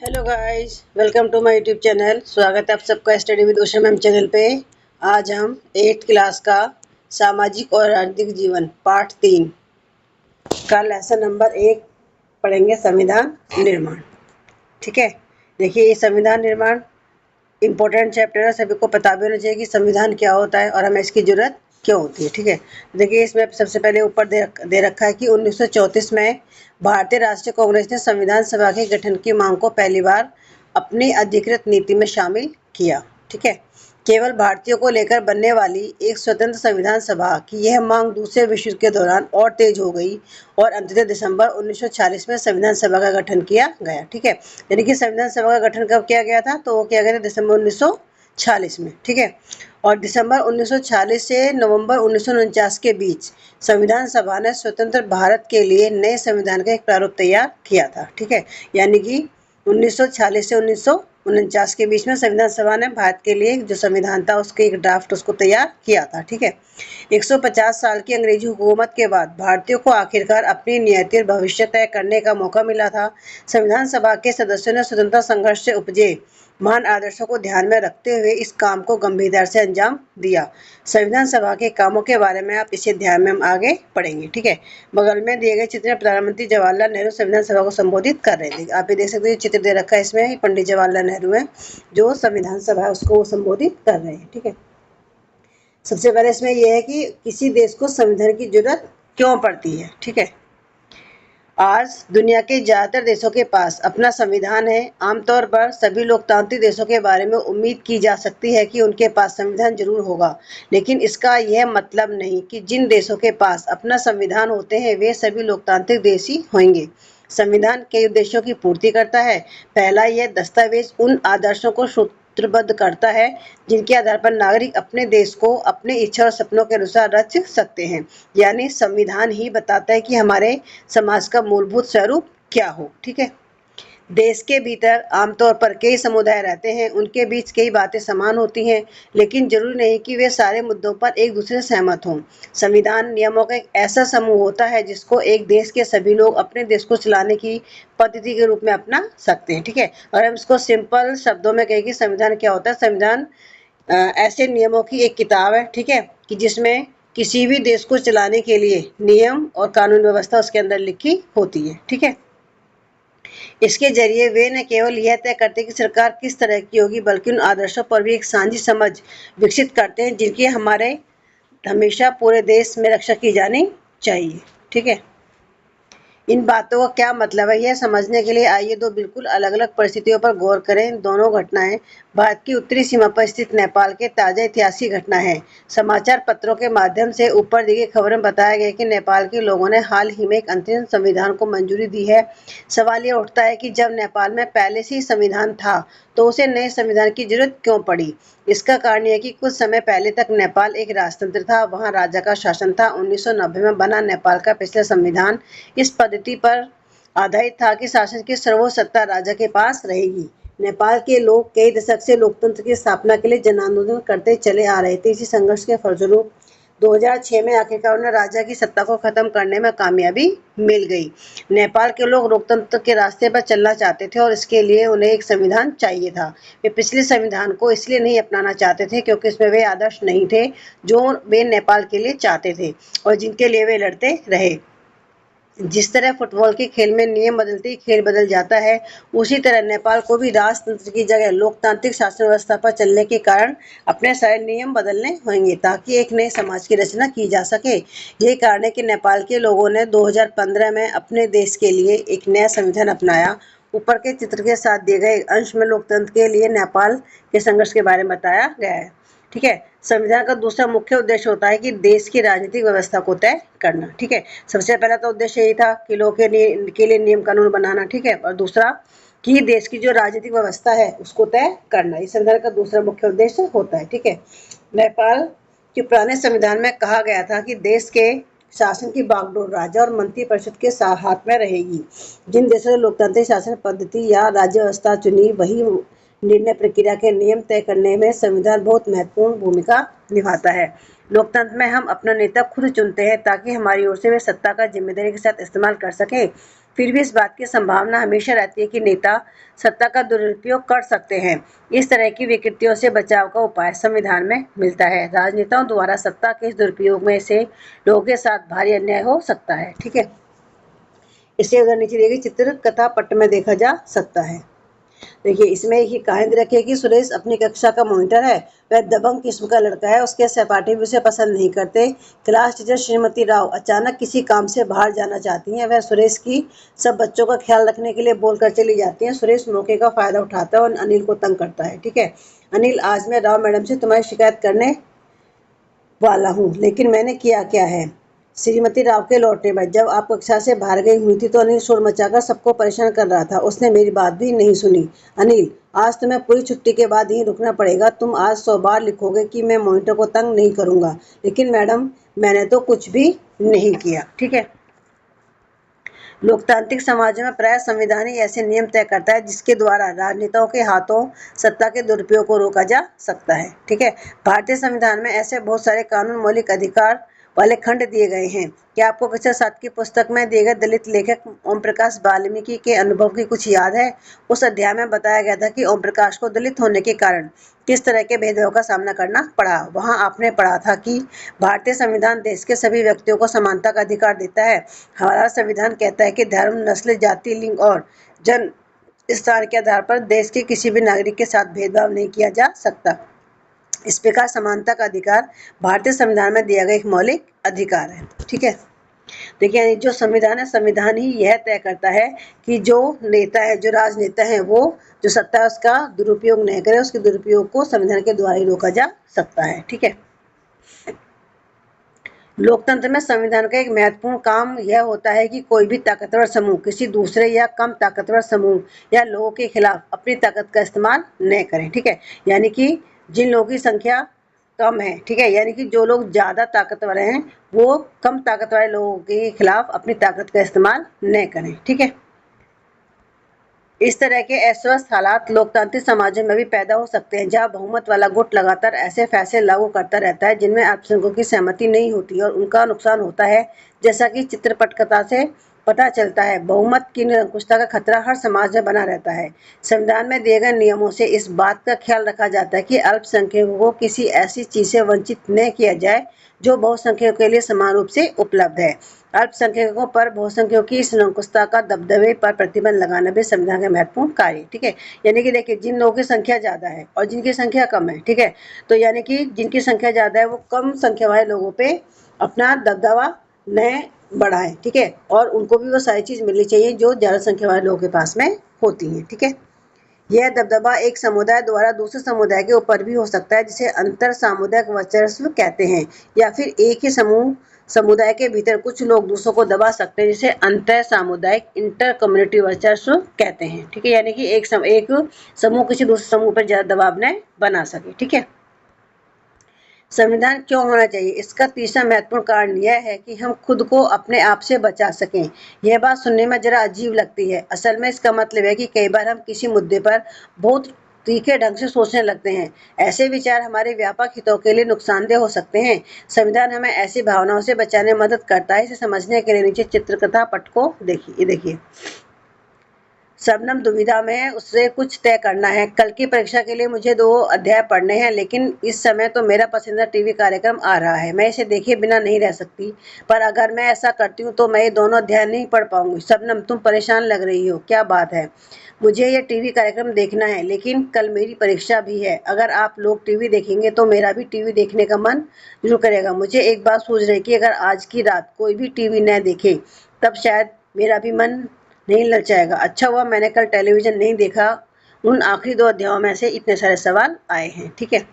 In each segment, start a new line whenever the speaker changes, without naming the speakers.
Hello guys, welcome to my YouTube channel. स्वागत है आप सबका study with Usha ma'am channel पे। आज हम 8th क्लास का सामाजिक और राजनीतिक जीवन पार्ट 3 का लेसन नंबर 1 पढ़ेंगे, संविधान निर्माण। ठीक है, देखिए ये संविधान निर्माण इम्पोर्टेंट चैप्टर है। सभी को पता भी होना चाहिए कि संविधान क्या होता है और हमें इसकी जरूरत क्यों होती है। ठीक है, देखिए इसमें सबसे पहले ऊपर दे रखा है कि 1934 में भारतीय राष्ट्रीय कांग्रेस ने संविधान सभा के गठन की मांग को पहली बार अपनी अधिकृत नीति में शामिल किया। ठीक है, केवल भारतीयों को लेकर बनने वाली एक स्वतंत्र संविधान सभा की यह मांग दूसरे विश्व युद्ध के दौरान और तेज हो गई और अंततः दिसंबर 1946 में संविधान सभा का गठन किया गया। ठीक है, यानी कि संविधान सभा का गठन कब किया गया था? तो वो किया गया था दिसंबर 1946 में। ठीक है, और दिसंबर 1946 से नवंबर 1949 के बीच संविधान सभा ने स्वतंत्र भारत के लिए नए संविधान का एक प्रारूप तैयार किया था। ठीक है, यानी कि 1946 से 1949 के बीच में संविधान सभा ने भारत के लिए जो संविधान था उसके एक ड्राफ्ट उसको तैयार किया था। ठीक है, 150 साल की अंग्रेजी हुकूमत के बाद भारतीयों को आखिरकार अपनी नियति और भविष्य तय करने का मौका मिला था। संविधान सभा के सदस्यों ने स्वतंत्रता संघर्ष से उपजे महान आदर्शों को ध्यान में रखते हुए इस काम को गंभीरता से अंजाम दिया। संविधान सभा के कामों के बारे में आप इसे ध्यान में हम आगे पढ़ेंगे। ठीक है, बगल में दिए गए चित्र में प्रधानमंत्री जवाहरलाल नेहरू संविधान सभा को संबोधित कर रहे थे। आप ये देख सकते हैं, चित्र दे रखा है, इसमें पंडित जवाहरलाल नेहरू है जो संविधान सभा है उसको संबोधित कर रहे हैं। ठीक है, सबसे पहले इसमें यह है कि किसी देश को संविधान की जरूरत क्यों पड़ती है। ठीक है, आज दुनिया के ज़्यादातर देशों के पास अपना संविधान है। आमतौर पर सभी लोकतांत्रिक देशों के बारे में उम्मीद की जा सकती है कि उनके पास संविधान जरूर होगा, लेकिन इसका यह मतलब नहीं कि जिन देशों के पास अपना संविधान होते हैं वे सभी लोकतांत्रिक देश ही होंगे। संविधान कई उद्देश्यों की पूर्ति करता है। पहला, यह दस्तावेज उन आदर्शों को सूत्रबद्ध करता है जिनके आधार पर नागरिक अपने देश को अपने इच्छा और सपनों के अनुसार रच सकते हैं। यानी संविधान ही बताता है कि हमारे समाज का मूलभूत स्वरूप क्या हो। ठीक है, देश के भीतर आमतौर पर कई समुदाय रहते हैं, उनके बीच कई बातें समान होती हैं, लेकिन जरूरी नहीं कि वे सारे मुद्दों पर एक दूसरे से सहमत हों। संविधान नियमों का एक ऐसा समूह होता है जिसको एक देश के सभी लोग अपने देश को चलाने की पद्धति के रूप में अपना सकते हैं। ठीक है, और हम इसको सिंपल शब्दों में कहें कि संविधान क्या होता है। संविधान ऐसे नियमों की एक किताब है। ठीक है, कि जिसमें किसी भी देश को चलाने के लिए नियम और कानून व्यवस्था उसके अंदर लिखी होती है। ठीक है, इसके जरिए वे न केवल यह तय करते कि सरकार किस तरह की होगी, बल्कि उन आदर्शों पर भी एक साझी समझ विकसित करते हैं जिनकी हमारे हमेशा पूरे देश में रक्षा की जानी चाहिए। ठीक है, इन बातों का क्या मतलब है यह समझने के लिए आइए दो बिल्कुल अलग अलग परिस्थितियों पर गौर करें। दोनों घटनाएं भारत की उत्तरी सीमा पर स्थित नेपाल के ताजा ऐतिहासिक घटना है। समाचार पत्रों के माध्यम से ऊपर दी गई खबरों में बताया गया कि नेपाल के लोगों ने हाल ही में एक अंतिम संविधान को मंजूरी दी है। सवाल यह उठता है कि जब नेपाल में पहले से ही संविधान था तो उसे नए संविधान की जरूरत क्यों पड़ी। इसका कारण यह है कि कुछ समय पहले तक नेपाल एक राजतंत्र था, वहां राजा का शासन था। 1990 में बना नेपाल का पिछला संविधान इस पद्धति पर आधारित था कि शासन की सर्वोच्च सत्ता राजा के पास रहेगी। नेपाल के लोग कई दशक से लोकतंत्र की स्थापना के लिए जन आंदोलन करते चले आ रहे थे। इसी संघर्ष के फलस्वरूप 2006 में आखिरकार उन्हें राजा की सत्ता को खत्म करने में कामयाबी मिल गई। नेपाल के लोग लोकतंत्र के रास्ते पर चलना चाहते थे और इसके लिए उन्हें एक संविधान चाहिए था। वे पिछले संविधान को इसलिए नहीं अपनाना चाहते थे क्योंकि इसमें वे आदर्श नहीं थे जो वे नेपाल के लिए चाहते थे और जिनके लिए वे लड़ते रहे। जिस तरह फुटबॉल के खेल में नियम बदलते ही खेल बदल जाता है, उसी तरह नेपाल को भी राजतंत्र की जगह लोकतांत्रिक शासन व्यवस्था पर चलने के कारण अपने सारे नियम बदलने होंगे ताकि एक नए समाज की रचना की जा सके। यही कारण है कि नेपाल के लोगों ने 2015 में अपने देश के लिए एक नया संविधान अपनाया। ऊपर के चित्र के साथ दिए गए अंश में लोकतंत्र के लिए नेपाल के संघर्ष के बारे में बताया गया है। ठीक है, संविधान का दूसरा मुख्य उद्देश्य होता है कि देश की राजनीतिक व्यवस्था को तय करना। ठीक है, सबसे पहला तो उद्देश्य यही था कि लोगों के लिए नियम कानून बनाना। ठीक है, और दूसरा कि देश की जो राजनीतिक व्यवस्था है उसको तय करना, इस संविधान का दूसरा मुख्य उद्देश्य होता है। ठीक है, नेपाल के पुराने संविधान में कहा गया था कि देश के शासन की बागडोर राजा और मंत्री परिषद के हाथ में रहेगी। जिन देशों ने लोकतांत्रिक शासन पद्धति या राज्य व्यवस्था चुनी वही निर्णय प्रक्रिया के नियम तय करने में संविधान बहुत महत्वपूर्ण भूमिका निभाता है। लोकतंत्र में हम अपना नेता खुद चुनते हैं ताकि हमारी ओर से वे सत्ता का जिम्मेदारी के साथ इस्तेमाल कर सकें। फिर भी इस बात की संभावना हमेशा रहती है कि नेता सत्ता का दुरुपयोग कर सकते हैं। इस तरह की विकृतियों से बचाव का उपाय संविधान में मिलता है। राजनेताओं द्वारा सत्ता के इस दुरुपयोग में से लोगों के साथ भारी अन्याय हो सकता है। ठीक है, इसे अगर नीचे दिए गए चित्र कथा पट्ट में देखा जा सकता है। देखिए, इसमें एक ही कहानी रखी है कि सुरेश अपनी कक्षा का मॉनिटर है। वह दबंग किस्म का लड़का है। उसके सहपाठी भी उसे पसंद नहीं करते। क्लास टीचर श्रीमती राव अचानक किसी काम से बाहर जाना चाहती हैं। वह सुरेश की सब बच्चों का ख्याल रखने के लिए बोलकर चली जाती हैं। सुरेश मौके का फायदा उठाता है और अनिल को तंग करता है। ठीक है, अनिल, आज मैं राव मैडम से तुम्हारी शिकायत करने वाला हूँ, लेकिन मैंने किया क्या है? श्रीमती राव के लौटने पर जब आप कक्षा से बाहर गई हुई थी तो अनिल शोर मचाकर सबको परेशान कर रहा था। उसने मेरी बात भी नहीं सुनी। अनिल, आज तुम्हें पूरी छुट्टी के बाद यहीं रुकना पड़ेगा। तुम आज 100 बार लिखोगे कि मैं मॉनिटर को तंग नहीं करूंगा, लेकिन मैडम, मैंने तो कुछ भी नहीं किया। ठीक है, लोकतांत्रिक समाजों में प्राय संविधान ही ऐसे नियम तय करता है जिसके द्वारा राजनेताओं के हाथों सत्ता के दुरुपयोग को रोका जा सकता है। ठीक है, भारतीय संविधान में ऐसे बहुत सारे कानून मौलिक अधिकार वाले खंड दिए गए हैं। क्या आपको कक्षा 7 की पुस्तक में दिए गए दलित लेखक ओम प्रकाश वाल्मीकि के अनुभव की कुछ याद है? उस अध्याय में बताया गया था कि ओम प्रकाश को दलित होने के कारण किस तरह के भेदभाव का सामना करना पड़ा। वहां आपने पढ़ा था कि भारतीय संविधान देश के सभी व्यक्तियों को समानता का अधिकार देता है। हमारा संविधान कहता है कि धर्म, नस्ल, जाति, लिंग और जन स्थान के आधार पर देश के किसी भी नागरिक के साथ भेदभाव नहीं किया जा सकता। इस प्रकार समानता का अधिकार भारतीय संविधान में दिया गया एक मौलिक अधिकार है। ठीक है, देखिए, जो संविधान है, संविधान ही यह तय करता है कि जो नेता है, जो राजनेता है, वो जो सत्ता है उसका दुरुपयोग नहीं करे। उसके दुरुपयोग को संविधान के द्वारा ही रोका जा सकता है। ठीक है, लोकतंत्र में संविधान का एक महत्वपूर्ण काम यह होता है कि कोई भी ताकतवर समूह किसी दूसरे या कम ताकतवर समूह या लोगों के खिलाफ अपनी ताकत का इस्तेमाल न करें। ठीक है, यानी कि जिन लोगों की संख्या कम है, ठीक है, यानी कि जो लोग ज़्यादा ताकतवर हैं वो कम ताकत वाले लोगों के खिलाफ अपनी ताकत का इस्तेमाल न करें। ठीक है, इस तरह के अस्वस्थ हालात लोकतांत्रिक समाजों में भी पैदा हो सकते हैं, जहां बहुमत वाला गुट लगातार ऐसे फैसले लागू करता रहता है जिनमें अल्पसंख्यकों की सहमति नहीं होती और उनका नुकसान होता है। जैसा कि चित्रपट कथा से पता चलता है, बहुमत की निरंकुशता का खतरा हर समाज में बना रहता है। संविधान में दिए गए नियमों से इस बात का ख्याल रखा जाता है कि अल्पसंख्यकों को किसी ऐसी चीज से वंचित न किया जाए जो बहुसंख्यकों के लिए समान रूप से उपलब्ध है। अल्पसंख्यकों पर बहुसंख्यकों की इस निरंकुशता का दबदबे पर प्रतिबंध लगाना भी संविधान का महत्वपूर्ण कार्य। ठीक है, यानी कि देखिए, जिन लोगों की संख्या ज्यादा है और जिनकी संख्या कम है, ठीक है, तो यानी कि जिनकी संख्या ज्यादा है वो कम संख्या वाले लोगों पे अपना दबदबा न बढ़ाएं। ठीक है, और उनको भी वो सारी चीज मिलनी चाहिए जो ज्यादा संख्या वाले लोगों के पास में होती है। ठीक है, यह दबदबा एक समुदाय द्वारा दूसरे समुदाय के ऊपर भी हो सकता है, जिसे अंतर सामुदायिक वर्चस्व कहते हैं, या फिर एक ही समुदाय के भीतर कुछ लोग दूसरों को दबा सकते हैं, जिसे अंतर सामुदायिक इंटर कम्युनिटी वर्चस्व कहते हैं। ठीक है, यानी कि एक समूह किसी दूसरे समूह पर ज्यादा दबाव न बना सके। ठीक है, संविधान क्यों होना चाहिए? इसका तीसरा महत्वपूर्ण कारण यह है कि हम खुद को अपने आप से बचा सकें। यह बात सुनने में जरा अजीब लगती है। असल में इसका मतलब है कि कई बार हम किसी मुद्दे पर बहुत तीखे ढंग से सोचने लगते हैं। ऐसे विचार हमारे व्यापक हितों के लिए नुकसानदेह हो सकते हैं। संविधान हमें ऐसी भावनाओं से बचाने में मदद करता है। इसे समझने के लिए नीचे चित्रकथा पट को देखिए। शबनम दुविधा में है, उससे कुछ तय करना है। कल की परीक्षा के लिए मुझे 2 अध्याय पढ़ने हैं, लेकिन इस समय तो मेरा पसंदीदा टीवी कार्यक्रम आ रहा है। मैं इसे देखे बिना नहीं रह सकती, पर अगर मैं ऐसा करती हूँ तो मैं ये दोनों अध्याय नहीं पढ़ पाऊंगी। शबनम, तुम परेशान लग रही हो, क्या बात है? मुझे ये टीवी कार्यक्रम देखना है, लेकिन कल मेरी परीक्षा भी है। अगर आप लोग टीवी देखेंगे तो मेरा भी टीवी देखने का मन जरूर करेगा। मुझे एक बात सूझ रही कि अगर आज की रात कोई भी टीवी न देखे तब शायद मेरा भी मन नहीं ललचाएगा। अच्छा हुआ मैंने कल टेलीविजन नहीं देखा। उन आखिरी 2 अध्यायों में से इतने सारे सवाल आए हैं। ठीक है,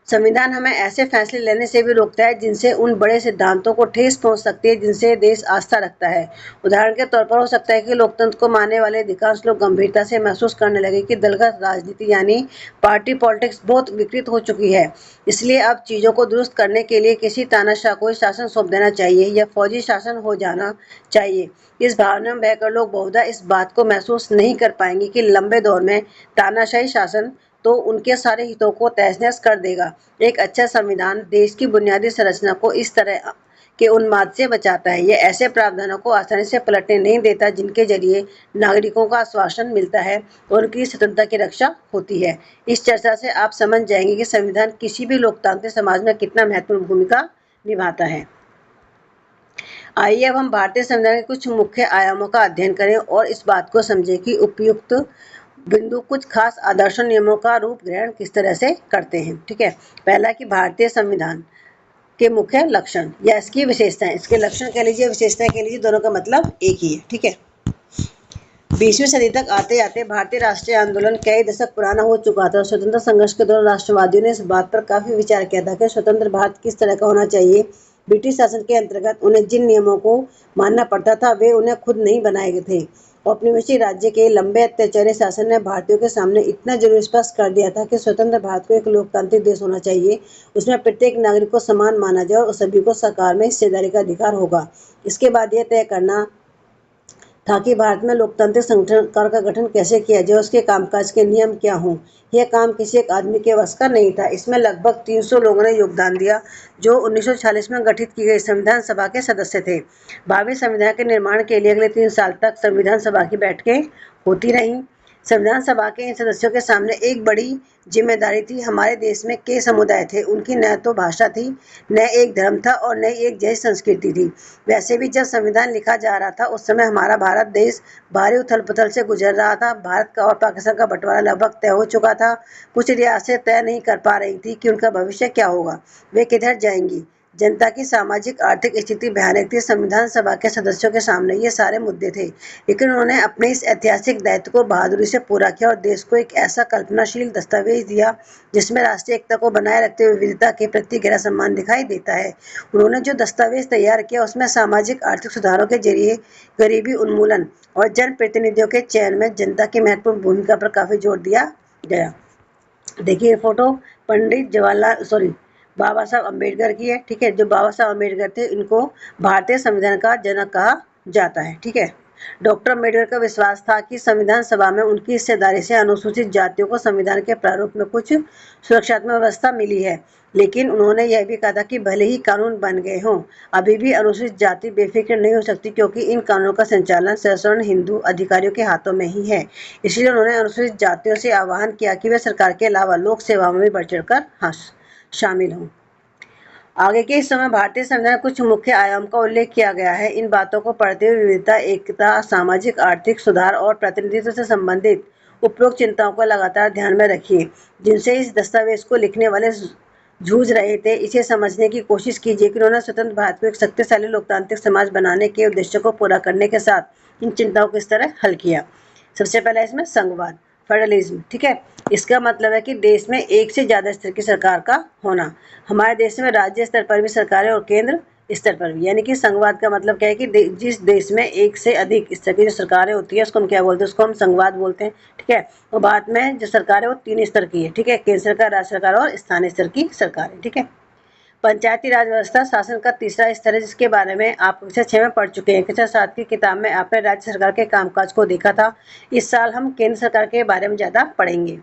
संविधान हमें ऐसे फैसले लेने से भी रोकता है जिनसे उन बड़े सिद्धांतों को ठेस पहुंच सकती है जिनसे देश आस्था रखता है। उदाहरण के तौर पर हो सकता है कि लोकतंत्र को मानने वाले अधिकांश लोग गंभीरता से महसूस करने लगे कि दलगत राजनीति यानी पार्टी पॉलिटिक्स बहुत विकृत हो चुकी है। इसलिए अब चीजों को दुरुस्त करने के लिए किसी तानाशाह को शासन सौंप देना चाहिए या फौजी शासन हो जाना चाहिए। इस भावना में बहकर लोग बहुधा इस बात को महसूस नहीं कर पाएंगे कि लंबे दौर में तानाशाही शासन तो उनके सारे हितों को तहस नहस कर देगा। एक अच्छा संविधान देश की बुनियादी संरचना को इस तरह के उन्माद से बचाता है। यह ऐसे प्रावधानों को आसानी से पलटने नहीं देता जिनके जरिए नागरिकों को आश्वासन मिलता है और उनकी स्वतंत्रता की रक्षा होती है। इस चर्चा से आप समझ जाएंगे कि संविधान किसी भी लोकतांत्रिक समाज में कितना महत्वपूर्ण भूमिका निभाता है। आइए अब हम भारतीय संविधान के कुछ मुख्य आयामों का अध्ययन करें और इस बात को समझें कि उपयुक्त बिंदु कुछ खास आदर्शों नियमों का रूप ग्रहण किस तरह से करते हैं। ठीक है, पहला कि भारतीय संविधान के मुख्य लक्षण या इसकी विशेषताएं। इसके लक्षण कह लीजिए, विशेषताएं कह लीजिए, दोनों का मतलब एक ही है। ठीक है, 20वीं सदी तक आते आते भारतीय राष्ट्रीय आंदोलन कई दशक पुराना हो चुका था। स्वतंत्रता संघर्ष के दौरान राष्ट्रवादियों ने इस बात पर काफी विचार किया था कि स्वतंत्र भारत किस तरह का होना चाहिए। ब्रिटिश शासन के अंतर्गत उन्हें जिन नियमों को मानना पड़ता था वे उन्हें खुद नहीं बनाए गए थे। औपनिवेशिक राज्य के लंबे अत्याचारी शासन ने भारतीयों के सामने इतना जरूर स्पष्ट कर दिया था कि स्वतंत्र भारत को एक लोकतांत्रिक देश होना चाहिए। उसमें प्रत्येक नागरिक को समान माना जाए और सभी को सरकार में हिस्सेदारी का अधिकार होगा। इसके बाद यह तय करना था कि भारत में लोकतांत्रिक संगठन का गठन कैसे किया जाए, उसके कामकाज के नियम क्या हों। यह काम किसी एक आदमी के वश का नहीं था। इसमें लगभग 300 लोगों ने योगदान दिया जो 1946 में गठित की गई संविधान सभा के सदस्य थे। भावी संविधान के निर्माण के लिए अगले 3 साल तक संविधान सभा की बैठकें होती रहीं। संविधान सभा के इन सदस्यों के सामने एक बड़ी जिम्मेदारी थी। हमारे देश में कई समुदाय थे, उनकी न तो भाषा थी, न एक धर्म था और न एक जैसी संस्कृति थी। वैसे भी जब संविधान लिखा जा रहा था उस समय हमारा भारत देश भारी उथल पुथल से गुजर रहा था। भारत का और पाकिस्तान का बंटवारा लगभग तय हो चुका था। कुछ रियासतें तय नहीं कर पा रही थी कि उनका भविष्य क्या होगा, वे किधर जाएंगी। जनता की सामाजिक आर्थिक स्थिति भयानक थी। संविधान सभा के सदस्यों के सामने ये सारे मुद्दे थे, लेकिन उन्होंने अपने इस ऐतिहासिक दायित्व को बहादुरी से पूरा किया और देश को एक ऐसा कल्पनाशील दस्तावेज दिया जिसमें राष्ट्रीय एकता को बनाए रखते हुए विविधता के प्रति गहरा सम्मान दिखाई देता है। उन्होंने जो दस्तावेज तैयार किया उसमें सामाजिक आर्थिक सुधारों के जरिए गरीबी उन्मूलन और जनप्रतिनिधियों के चयन में जनता की महत्वपूर्ण भूमिका पर काफी जोर दिया गया। देखिए फोटो बाबा साहब अम्बेडकर की है। ठीक है, जो बाबा साहब अम्बेडकर थे इनको भारतीय संविधान का जनक कहा जाता है। ठीक है, डॉक्टर अम्बेडकर का विश्वास था कि संविधान सभा में उनकी हिस्सेदारी से अनुसूचित जातियों को संविधान के प्रारूप में कुछ सुरक्षात्मक व्यवस्था मिली है, लेकिन उन्होंने यह भी कहा था कि भले ही कानून बन गए हों, अभी भी अनुसूचित जाति बेफिक्र नहीं हो सकती क्योंकि इन कानूनों का संचालन सशर्ण हिंदू अधिकारियों के हाथों में ही है। इसलिए उन्होंने अनुसूचित जातियों से आह्वान किया कि वे सरकार के अलावा लोक सेवा में भी बढ़ चढ़कर शामिल हों। आगे के हिस्सों में भारतीय संविधान कुछ मुख्य आयाम का उल्लेख किया गया है। इन बातों को पढ़ते हुए विविधता, एकता, सामाजिक आर्थिक सुधार और प्रतिनिधित्व से संबंधित उपरोक्त चिंताओं को लगातार ध्यान में रखिए जिनसे इस दस्तावेज को लिखने वाले जूझ रहे थे। इसे समझने की कोशिश कीजिए कि उन्होंने स्वतंत्र भारत को एक शक्तिशाली लोकतांत्रिक समाज बनाने के उद्देश्य को पूरा करने के साथ इन चिंताओं को किस तरह हल किया। सबसे पहला इसमें संघवाद, फेडरलिज्म। ठीक है, इसका मतलब है कि देश में एक से ज्यादा स्तर की सरकार का होना। हमारे देश में राज्य स्तर पर भी सरकार है और केंद्र स्तर पर भी। यानी कि संघवाद का मतलब क्या है कि जिस देश में एक से अधिक स्तर की जो सरकारें होती है उसको हम क्या बोलते हैं, उसको हम संघवाद बोलते हैं। ठीक है, और भारत में जो सरकार है वो 3 स्तर की है। ठीक है, केंद्र सरकार, राज्य सरकार और स्थानीय स्तर की सरकार है। ठीक है, पंचायती राज व्यवस्था शासन का तीसरा स्तर है जिसके बारे में आप कक्षा 6 में पढ़ चुके हैं। कक्षा 7 की किताब में आपने राज्य सरकार के कामकाज को देखा था। इस साल हम केंद्र सरकार के बारे में ज्यादा पढ़ेंगे।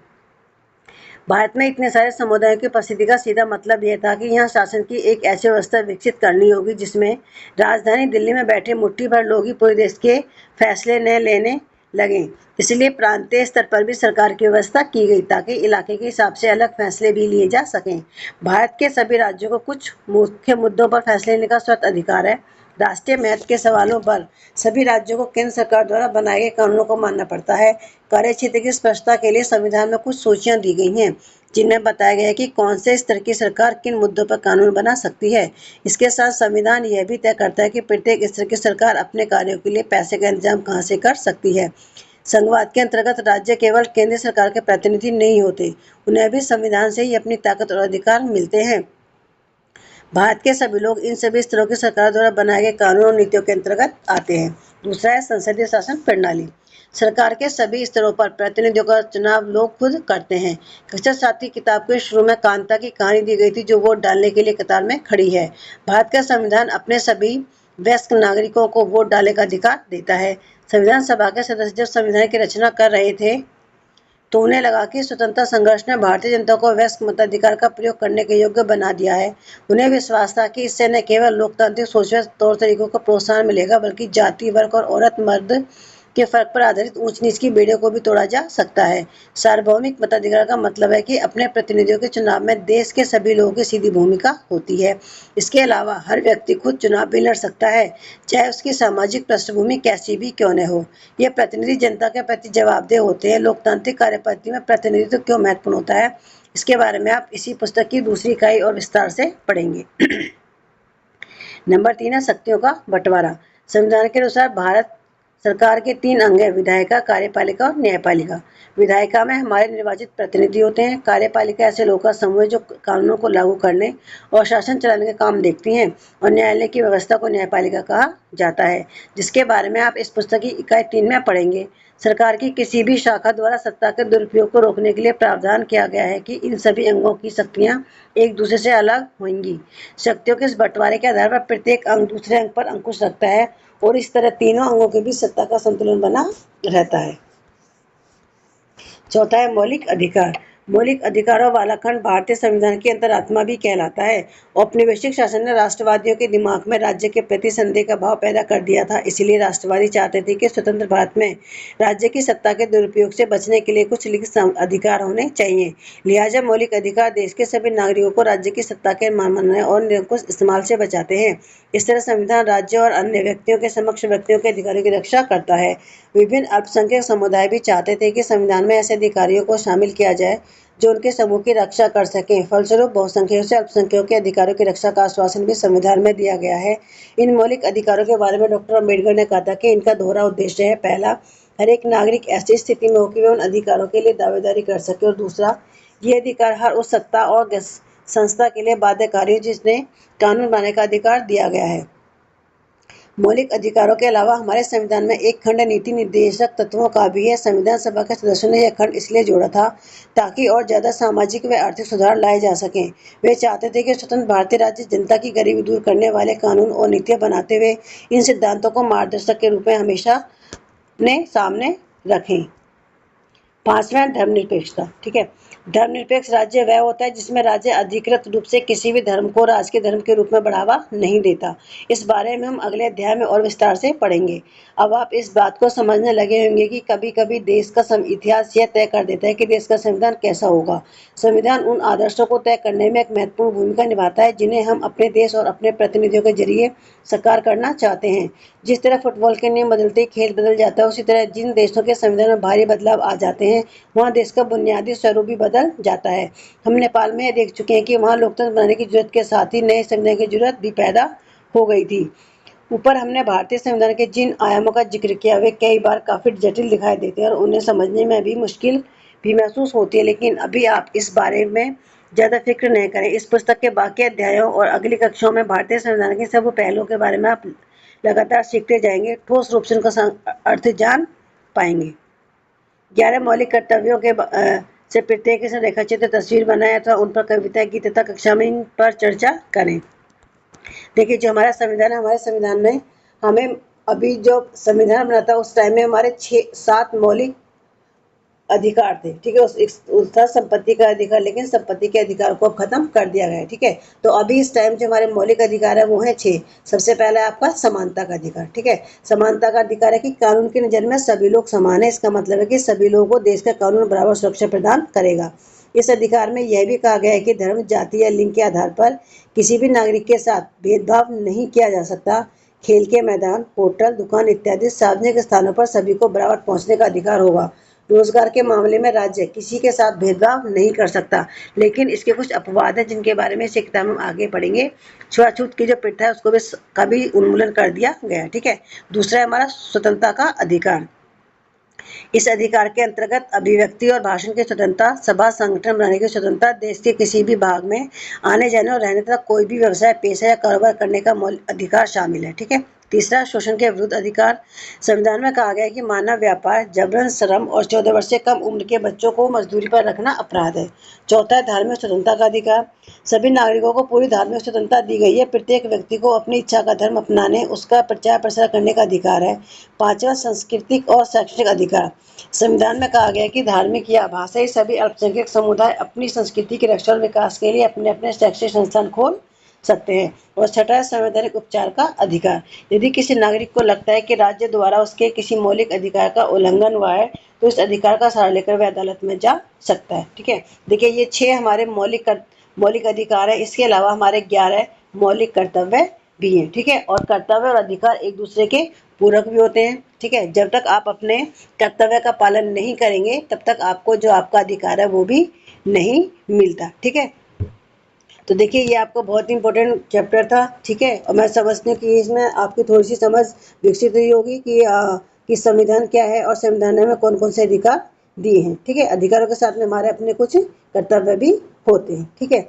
भारत में इतने सारे समुदायों की उपस्थिति का सीधा मतलब यह था कि यहाँ शासन की एक ऐसी व्यवस्था विकसित करनी होगी जिसमें राजधानी दिल्ली में बैठे मुट्ठी भर लोग ही पूरे देश के फैसले न लेने लगे। इसलिए प्रांतीय स्तर पर भी सरकार की व्यवस्था की गई ताकि इलाके के हिसाब से अलग फैसले भी लिए जा सकें। भारत के सभी राज्यों को कुछ मुख्य मुद्दों पर फैसले लेने का स्वतः अधिकार है। राष्ट्रीय महत्व के सवालों पर सभी राज्यों को केंद्र सरकार द्वारा बनाए गए कानूनों को मानना पड़ता है। कार्य क्षेत्र की स्पष्टता के लिए संविधान में कुछ सूचियां दी गई हैं जिनमें बताया गया है कि कौन से स्तर की सरकार किन मुद्दों पर कानून बना सकती है। इसके साथ संविधान यह भी तय करता है कि प्रत्येक स्तर की सरकार अपने कार्यों के लिए पैसे का इंतजाम कहां से कर सकती है। संघवाद के अंतर्गत राज्य केवल केंद्र सरकार के प्रतिनिधि नहीं होते, उन्हें भी संविधान से ही अपनी ताकत और अधिकार मिलते हैं। भारत के सभी लोग इन सभी स्तरों की सरकार द्वारा बनाए गए कानून और नीतियों के अंतर्गत आते हैं। दूसरा है संसदीय शासन प्रणाली। सरकार के सभी स्तरों पर प्रतिनिधियों का चुनाव लोग खुद करते हैं। कक्षा 7 की किताब के शुरू में कांता की कहानी दी गई थी जो वोट डालने के लिए कतार में खड़ी है। भारत का संविधान अपने सभी वयस्क नागरिकों को वोट डालने का अधिकार देता है। संविधान सभा के सदस्य जब संविधान की रचना कर रहे थे तो उन्हें लगा कि स्वतंत्रता संघर्ष ने भारतीय जनता को वयस्क मताधिकार का प्रयोग करने के योग्य बना दिया है। उन्हें विश्वास था कि इससे न केवल लोकतांत्रिक सोच व तौर तरीकों को प्रोत्साहन मिलेगा, बल्कि जाति, वर्ग और औरत मर्द के फर्क पर आधारित ऊंच नीच की बेड़ियों को भी तोड़ा जा सकता है। सार्वभौमिक मताधिकार का मतलब है कि अपने प्रतिनिधियों के चुनाव में देश के सभी लोगों की सीधी भूमिका होती है। इसके अलावा हर व्यक्ति खुद चुनाव भी लड़ सकता है, चाहे उसकी सामाजिक पृष्ठभूमि कैसी भी क्यों न हो। ये प्रतिनिधि जनता के प्रति जवाबदेह होते हैं। लोकतांत्रिक कार्यपद्धति में प्रतिनिधित्व क्यों महत्वपूर्ण होता है, इसके बारे में आप इसी पुस्तक की दूसरी इकाई और विस्तार से पढ़ेंगे। नंबर 3 है शक्तियों का बंटवारा। संविधान के अनुसार भारत सरकार के 3 अंग हैं: विधायिका, कार्यपालिका और न्यायपालिका। विधायिका में हमारे निर्वाचित प्रतिनिधि होते हैं। कार्यपालिका ऐसे लोगों का समूह है जो कानूनों को लागू करने और शासन चलाने का काम देखती हैं, और न्यायालय की व्यवस्था को न्यायपालिका कहा जाता है, जिसके बारे में आप इस पुस्तक की इकाई 3 में पढ़ेंगे। सरकार की किसी भी शाखा द्वारा सत्ता के दुरुपयोग को रोकने के लिए प्रावधान किया गया है कि इन सभी अंगों की शक्तियां एक दूसरे से अलग होंगी। शक्तियों के इस बंटवारे के आधार पर प्रत्येक अंग दूसरे अंग पर अंकुश रखता है, और इस तरह तीनों अंगों के बीच सत्ता का संतुलन बना रहता है। चौथा है मौलिक अधिकार। मौलिक अधिकारों वाला खंड भारतीय संविधान की अंतरात्मा भी कहलाता है। औपनिवेशिक शासन ने राष्ट्रवादियों के दिमाग में राज्य के प्रति संदेह का भाव पैदा कर दिया था। इसलिए राष्ट्रवादी चाहते थे कि स्वतंत्र भारत में राज्य की सत्ता के दुरुपयोग से बचने के लिए कुछ लिखित अधिकार होने चाहिए। लिहाजा मौलिक अधिकार देश के सभी नागरिकों को राज्य की सत्ता के मानने और निरंकुश इस्तेमाल से बचाते हैं। इस तरह संविधान राज्य और अन्य व्यक्तियों के समक्ष व्यक्तियों के अधिकारों की रक्षा करता है। विभिन्न अल्पसंख्यक समुदाय भी चाहते थे कि संविधान में ऐसे अधिकारियों को शामिल किया जाए जो उनके समूह की रक्षा कर सकें। फलस्वरूप बहुसंख्यकों से अल्पसंख्यकों के अधिकारों की रक्षा का आश्वासन भी संविधान में दिया गया है। इन मौलिक अधिकारों के बारे में डॉक्टर अम्बेडकर ने कहा था कि इनका दोहरा उद्देश्य है: पहला, हर एक नागरिक ऐसी स्थिति में हो कि वह उन अधिकारों के लिए दावेदारी कर सके, और दूसरा, ये अधिकार हर उस सत्ता और संस्था के लिए बाध्यकारी हो जिसने कानून बनाने का अधिकार दिया गया है। मौलिक अधिकारों के अलावा हमारे संविधान में एक खंड नीति निर्देशक तत्वों का भी है। संविधान सभा के सदस्यों ने यह खंड इसलिए जोड़ा था ताकि और ज्यादा सामाजिक व आर्थिक सुधार लाए जा सकें। वे चाहते थे कि स्वतंत्र भारतीय राज्य जनता की गरीबी दूर करने वाले कानून और नीतियां बनाते हुए इन सिद्धांतों को मार्गदर्शक के रूप में हमेशा अपने सामने रखें। 5वां धर्मनिरपेक्षता। ठीक है, धर्मनिरपेक्ष राज्य वह होता है जिसमें राज्य अधिकृत रूप से किसी भी धर्म को राज के धर्म के रूप में बढ़ावा नहीं देता। इस बारे में हम अगले अध्याय में और विस्तार से पढ़ेंगे। अब आप इस बात को समझने लगे होंगे कि कभी कभी देश का इतिहास यह तय कर देता है कि देश का संविधान कैसा होगा। संविधान उन आदर्शों को तय करने में एक महत्वपूर्ण भूमिका निभाता है जिन्हें हम अपने देश और अपने प्रतिनिधियों के जरिए साकार करना चाहते हैं। जिस तरह फुटबॉल के नियम बदलते ही खेल बदल जाता है, उसी तरह जिन देशों के संविधान में भारी बदलाव आ जाते हैं वहाँ देश का बुनियादी स्वरूप भी बदल जाता है। हम नेपाल में देख चुके हैं कि वहाँ लोकतंत्र बनाने की जरूरत के साथ ही नए संविधान की जरूरत भी पैदा हो गई थी। ऊपर हमने भारतीय संविधान के जिन आयामों का जिक्र किया वे कई बार काफी जटिल दिखाई देते हैं और उन्हें समझने में भी मुश्किल भी महसूस होती है, लेकिन अभी आप इस बारे में ज़्यादा फिक्र नहीं करें। इस पुस्तक के बाकी अध्यायों और अगली कक्षाओं में भारतीय संविधान के सब पहलुओं के बारे में आप लगातार सीखते जाएंगे, ठोस रूप से उनका अर्थ जान पाएंगे। 11 मौलिक कर्तव्यों के से प्रत्येक रेखाचित्र तस्वीर बनाए अथवा उन पर कविता गीत तथा कक्षा में इन पर चर्चा करें। देखिए, जो हमारा संविधान है, हमारे संविधान में हमें अभी जो संविधान बना था उस टाइम में हमारे 6-7 मौलिक अधिकार थे। ठीक है, उस था संपत्ति का अधिकार, लेकिन संपत्ति के अधिकार को अब खत्म कर दिया गया है। ठीक है, तो अभी इस टाइम जो हमारे मौलिक अधिकार है वो है 6। सबसे पहला है आपका समानता का अधिकार। ठीक है, समानता का अधिकार है कि कानून की नज़र में सभी लोग समान है। इसका मतलब है कि सभी लोगों को देश का कानून बराबर सुरक्षा प्रदान करेगा। इस अधिकार में यह भी कहा गया है कि धर्म, जाति या लिंग के आधार पर किसी भी नागरिक के साथ भेदभाव नहीं किया जा सकता। खेल के मैदान, होटल, दुकान इत्यादि सार्वजनिक स्थानों पर सभी को बराबर पहुंचने का अधिकार होगा। रोजगार के मामले में राज्य किसी के साथ भेदभाव नहीं कर सकता, लेकिन इसके कुछ अपवाद हैं जिनके बारे में इस किताब में आगे पढ़ेंगे। छुआछूत की जो प्रथा है उसको भी कभी उन्मूलन कर दिया गया। ठीक है, दूसरा है हमारा स्वतंत्रता का अधिकार। इस अधिकार के अंतर्गत अभिव्यक्ति और भाषण की स्वतंत्रता, सभा संगठन बनाने की स्वतंत्रता, देश के किसी भी भाग में आने जाने और रहने तथा कोई भी व्यवसाय, पेशा या कारोबार करने का अधिकार शामिल है। ठीक है, तीसरा, शोषण के विरुद्ध अधिकार। संविधान में कहा गया है कि मानव व्यापार, जबरन श्रम और 14 वर्ष से कम उम्र के बच्चों को मजदूरी पर रखना अपराध है। चौथा है धार्मिक स्वतंत्रता का अधिकार। सभी नागरिकों को पूरी धार्मिक स्वतंत्रता दी गई है। प्रत्येक व्यक्ति को अपनी इच्छा का धर्म अपनाने, उसका प्रचार प्रसार करने का अधिकार है। पांचवा, सांस्कृतिक और शैक्षणिक अधिकार। संविधान में कहा गया है कि धार्मिक या भाषाई सभी अल्पसंख्यक समुदाय अपनी संस्कृति की रक्षा और विकास के लिए अपने अपने शैक्षणिक संस्थान खोल सकते हैं। और छठा है संवैधानिक उपचार का अधिकार। यदि किसी नागरिक को लगता है कि राज्य द्वारा उसके किसी मौलिक अधिकार का उल्लंघन हुआ है तो इस अधिकार का सहारा लेकर वह अदालत में जा सकता है। ठीक है, देखिए ये 6 हमारे मौलिक अधिकार है। इसके अलावा हमारे 11 मौलिक कर्तव्य भी हैं। ठीक है, और कर्तव्य और अधिकार एक दूसरे के पूरक भी होते हैं। ठीक है, जब तक आप अपने कर्तव्य का पालन नहीं करेंगे तब तक आपको जो आपका अधिकार है वो भी नहीं मिलता। ठीक है, तो देखिए ये आपको बहुत ही इंपॉर्टेंट चैप्टर था। ठीक है, और मैं समझती हूँ कि इसमें आपकी थोड़ी सी समझ विकसित हुई होगी कि संविधान क्या है और संविधान में कौन कौन से अधिकार दिए हैं। ठीक है, अधिकारों के साथ में हमारे अपने कुछ कर्तव्य भी होते हैं। ठीक है,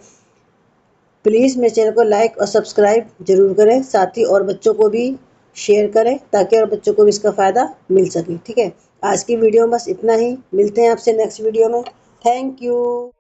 प्लीज़ मेरे चैनल को लाइक और सब्सक्राइब जरूर करें, साथ ही और बच्चों को भी शेयर करें ताकि और बच्चों को भी इसका फ़ायदा मिल सके। ठीक है, आज की वीडियो में बस इतना ही। मिलते हैं आपसे नेक्स्ट वीडियो में। Thank you.